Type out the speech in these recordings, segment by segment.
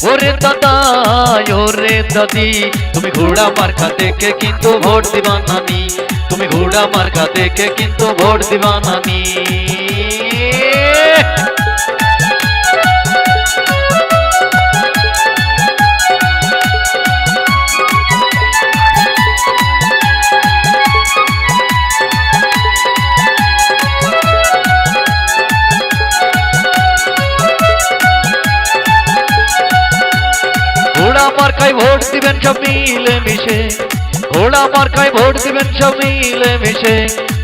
ওরে দাদা ওরে দাদি, তুমি ঘোড়া মার্কা দেখে কিন্তু ভোট দিবা নানি, তুমি ঘোড়া মার্কা দেখে কিন্তু ভোট দিবা নানি। ঘোড়া মার্কায় ভোট দিবেন সব মিলে মিশে, ঘোড়া মার্কায় ভোট দিবেন সব মিলে মিশে,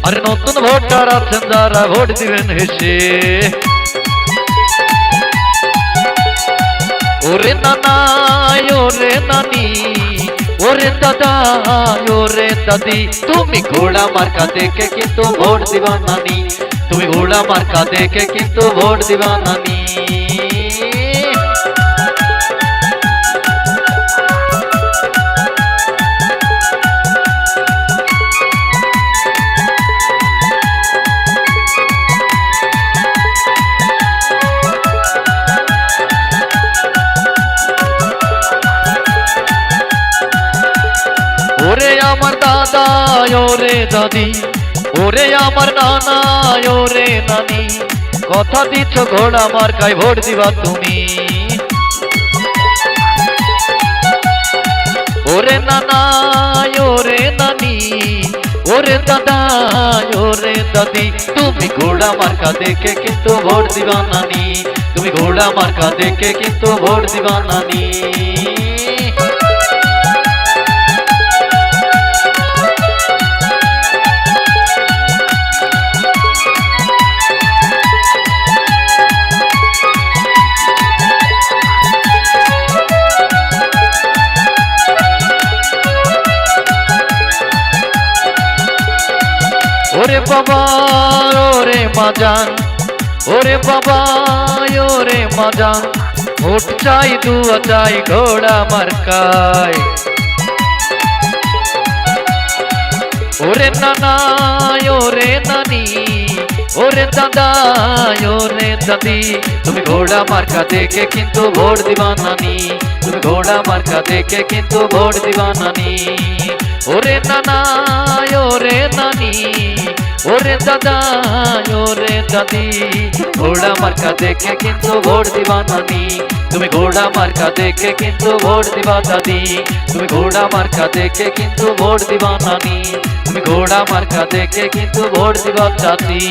আরে নতুন ভোটার আছেন যারা ভোট দিবেন হেসে। ওরে নানা ওরে নানি, ওরে দাদা ওরে দাদি, তুমি ঘোড়া মার্কা দেখে কিন্তু ভোট দিবা নানি, তুমি ঘোড়া মার্কা দেখে কিন্তু ভোট দিবা নানি। ওরে আমার দাদা ওরে দাদি, ওরে আমার নানা ওরে নানি, কথা দিচ্ছ ঘোড়া মার্কায় ভোট দিবা তুমি। ওরে নানা ওরে নানি, ওরে দাদা ওরে দাদি, তুমি ঘোড়া মার্কা দেখে কিন্তু ভোট দিবা নানি, তুমি ঘোড়া মার্কা দেখে কিন্তু ভোট দিবা নানি। ওরে বাবা ওরে মাজান, ওরে বাবা ওরে মাজান, ভোট চাই দুয়া চাই ঘোড়া মার্কায়। ওরে নানা ওরে নানি, ওরে দাদা ওরে দাদি, তুমি ঘোড়া মার্কা দেখে কিন্তু ভোট দিবা নানি, তুমি ঘোড়া মার্কা দেখে কিন্তু ভোট দিবা নানি। ওরে নানা ওরে নানি, ওরে দাদা ওরে দাদি, ঘোড়া মার্কা দেখে কিন্তু ভোট দিবা নানি, তুমি ঘোড়া মার্কা দেখে কিন্তু ভোট দিবা দাদি, তুমি ঘোড়া মার্কা দেখে কিন্তু ভোট দিবা নানি, তুমি ঘোড়া মার্কা দেখে কিন্তু ভোট দিবা দাদি।